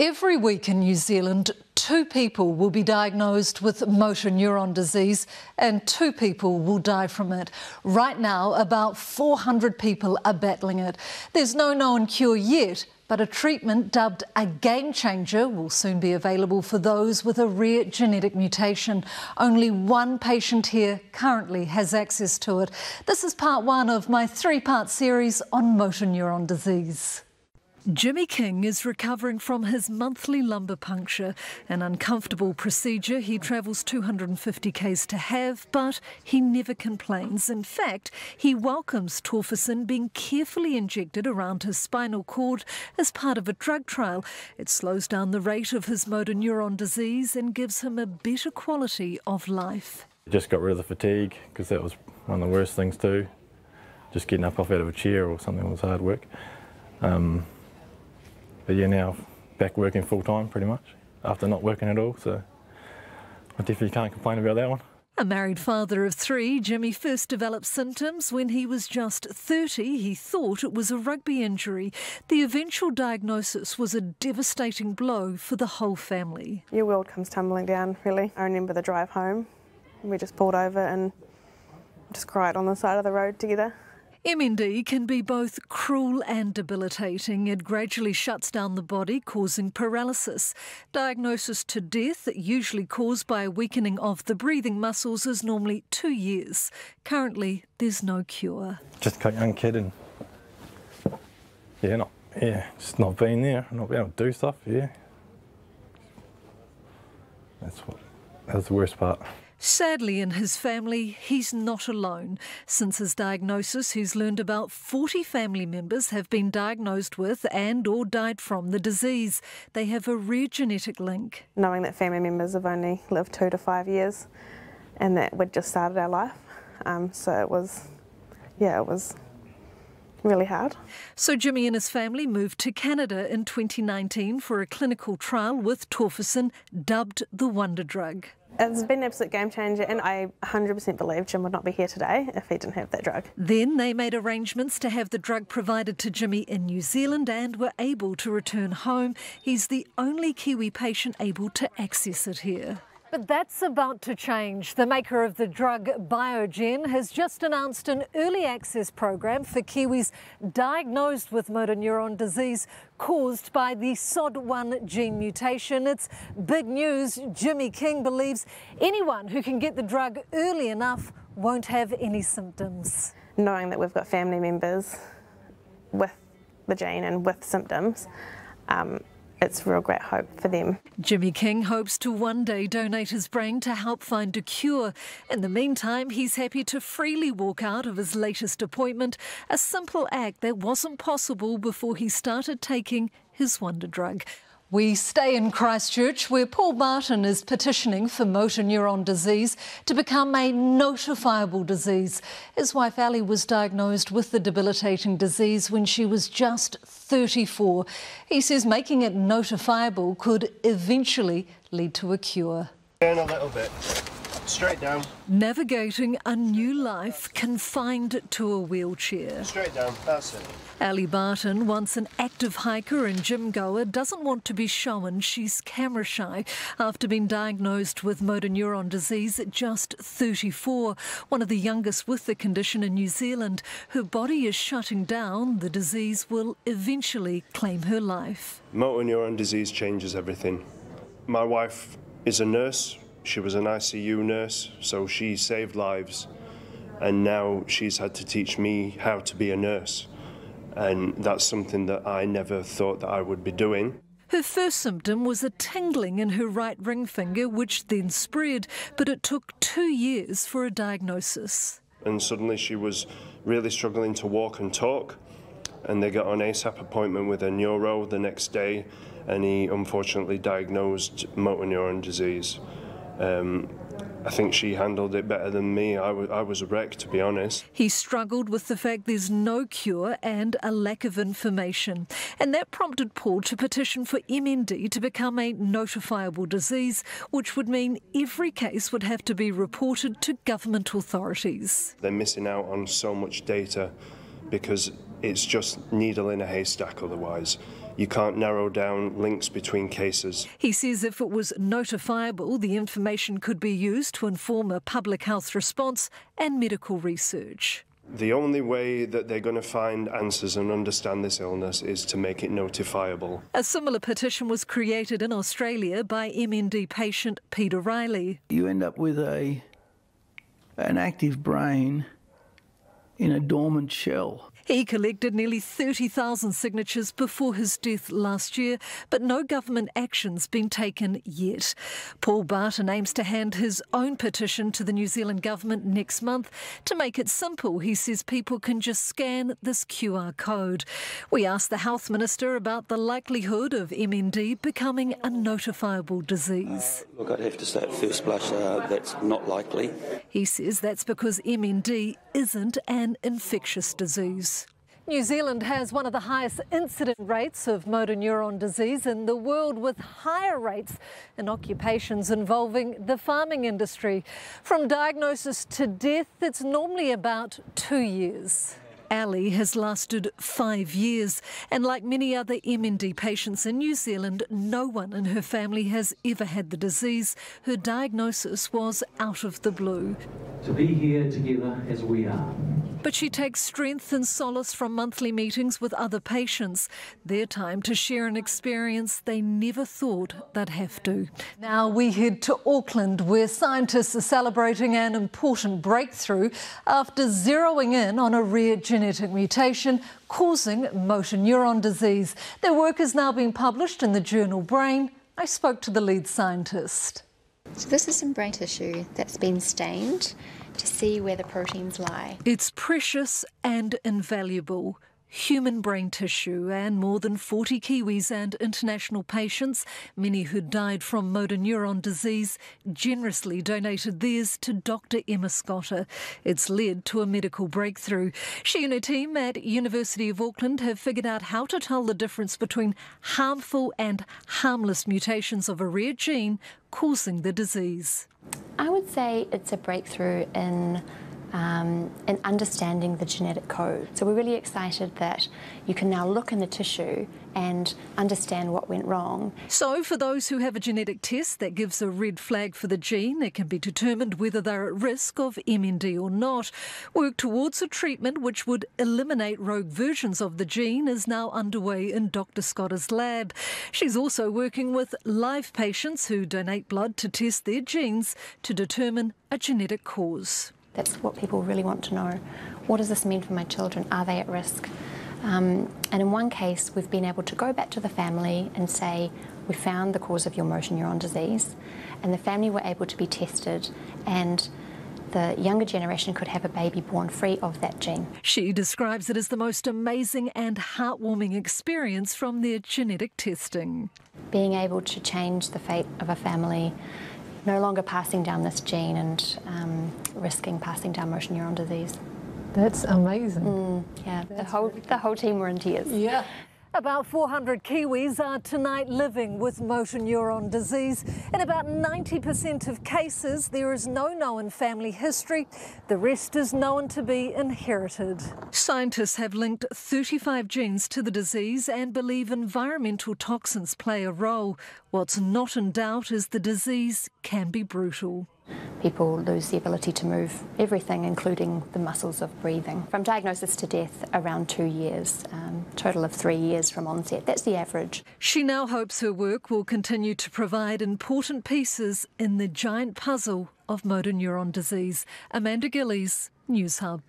Every week in New Zealand, 2 people will be diagnosed with motor neuron disease and 2 people will die from it. Right now, about 400 people are battling it. There's no known cure yet, but a treatment dubbed a game changer will soon be available for those with a rare genetic mutation. Only 1 patient here currently has access to it. This is part 1 of my 3-part series on motor neuron disease. Jimmy King is recovering from his monthly lumbar puncture, an uncomfortable procedure he travels 250 k's to have, but he never complains. In fact, he welcomes Torfason being carefully injected around his spinal cord as part of a drug trial. It slows down the rate of his motor neuron disease and gives him a better quality of life. Just got rid of the fatigue, because that was one of the worst things too. Just getting up off out of a chair or something was hard work. But yeah, now back working full time pretty much, after not working at all, so I definitely can't complain about that one. A married father of 3, Jimmy first developed symptoms when he was just 30. He thought it was a rugby injury. The eventual diagnosis was a devastating blow for the whole family. Your world comes tumbling down, really. I remember the drive home. We just pulled over and just cried on the side of the road together. MND can be both cruel and debilitating. It gradually shuts down the body, causing paralysis. Diagnosis to death, usually caused by a weakening of the breathing muscles, is normally 2 years. Currently, there's no cure. Just a young kid and just not being there, not being able to do stuff, That's the worst part. Sadly, in his family, he's not alone. Since his diagnosis, he's learned about 40 family members have been diagnosed with and or died from the disease. They have a rare genetic link. Knowing that family members have only lived 2 to 5 years and that we'd just started our life, so it was really hard. So Jimmy and his family moved to Canada in 2019 for a clinical trial with Torfason, dubbed the wonder drug. It's been an absolute game changer, and I 100% believe Jim would not be here today if he didn't have that drug. Then they made arrangements to have the drug provided to Jimmy in New Zealand and were able to return home. He's the only Kiwi patient able to access it here. But that's about to change. The maker of the drug Biogen has just announced an early access program for Kiwis diagnosed with motor neuron disease caused by the SOD1 gene mutation. It's big news. Jimmy King believes anyone who can get the drug early enough won't have any symptoms. Knowing that we've got family members with the gene and with symptoms, it's real great hope for them. Jimmy King hopes to one day donate his brain to help find a cure. In the meantime, he's happy to freely walk out of his latest appointment, a simple act that wasn't possible before he started taking his wonder drug. We stay in Christchurch, where Paul Barton is petitioning for motor neuron disease to become a notifiable disease. His wife Ali was diagnosed with the debilitating disease when she was just 34. He says making it notifiable could eventually lead to a cure. Turn a little bit. Straight down. Navigating a new life confined to a wheelchair. Straight down, that's it. Ali Barton, once an active hiker and gym goer, doesn't want to be shown. She's camera shy after being diagnosed with motor neuron disease at just 34, one of the youngest with the condition in New Zealand. Her body is shutting down. The disease will eventually claim her life. Motor neuron disease changes everything. My wife is a nurse. She was an ICU nurse, so she saved lives, and now she's had to teach me how to be a nurse, and that's something that I never thought that I would be doing. Her first symptom was a tingling in her right ring finger, which then spread, but it took 2 years for a diagnosis. And suddenly she was really struggling to walk and talk, and they got an ASAP appointment with a neuro the next day, and he unfortunately diagnosed motor neuron disease. I think she handled it better than me. I was a wreck, to be honest. He struggled with the fact there's no cure and a lack of information. And that prompted Paul to petition for MND to become a notifiable disease, which would mean every case would have to be reported to government authorities. They're missing out on so much data because it's just needle in a haystack otherwise. you can't narrow down links between cases. He says if it was notifiable, the information could be used to inform a public health response and medical research. The only way that they're going to find answers and understand this illness is to make it notifiable. A similar petition was created in Australia by MND patient Peter Riley. You end up with an active brain in a dormant shell. He collected nearly 30,000 signatures before his death last year, but no government action's been taken yet. Paul Barton aims to hand his own petition to the New Zealand government next month. To make it simple, he says people can just scan this QR code. We asked the Health Minister about the likelihood of MND becoming a notifiable disease. Look, I'd have to say at first blush that's not likely. He says that's because MND isn't an infectious disease. New Zealand has one of the highest incident rates of motor neuron disease in the world, with higher rates in occupations involving the farming industry. From diagnosis to death, it's normally about 2 years. Ali has lasted 5 years, and like many other MND patients in New Zealand, no one in her family has ever had the disease. Her diagnosis was out of the blue. To be here together as we are. But she takes strength and solace from monthly meetings with other patients, their time to share an experience they never thought they'd have to. Now we head to Auckland, where scientists are celebrating an important breakthrough after zeroing in on a rare genetic mutation causing motor neuron disease. Their work is now being published in the journal Brain. I spoke to the lead scientist. So this is some brain tissue that's been stained to see where the proteins lie. It's precious and invaluable. Human brain tissue, and more than 40 Kiwis and international patients, many who died from motor neuron disease, generously donated theirs to Dr. Emma Scotter. It's led to a medical breakthrough. She and her team at University of Auckland have figured out how to tell the difference between harmful and harmless mutations of a rare gene causing the disease. I would say it's a breakthrough in understanding the genetic code. So we're really excited that you can now look in the tissue and understand what went wrong. So for those who have a genetic test that gives a red flag for the gene, it can be determined whether they're at risk of MND or not. Work towards a treatment which would eliminate rogue versions of the gene is now underway in Dr. Scotter's lab. She's also working with live patients who donate blood to test their genes to determine a genetic cause. That's what people really want to know. What does this mean for my children? Are they at risk? And in one case, we've been able to go back to the family and say, we found the cause of your motor neuron disease, and the family were able to be tested, and the younger generation could have a baby born free of that gene. She describes it as the most amazing and heartwarming experience from their genetic testing. Being able to change the fate of a family, no longer passing down this gene and risking passing down motor neuron disease. That's amazing. Yeah, the whole team were in tears. Yeah. About 400 Kiwis are tonight living with motor neuron disease. In about 90% of cases, there is no known family history. The rest is known to be inherited. Scientists have linked 35 genes to the disease and believe environmental toxins play a role. What's not in doubt is the disease can be brutal. People lose the ability to move everything, including the muscles of breathing. From diagnosis to death, around 2 years, total of 3 years from onset. That's the average. She now hopes her work will continue to provide important pieces in the giant puzzle of motor neuron disease. Amanda Gillies, News Hub.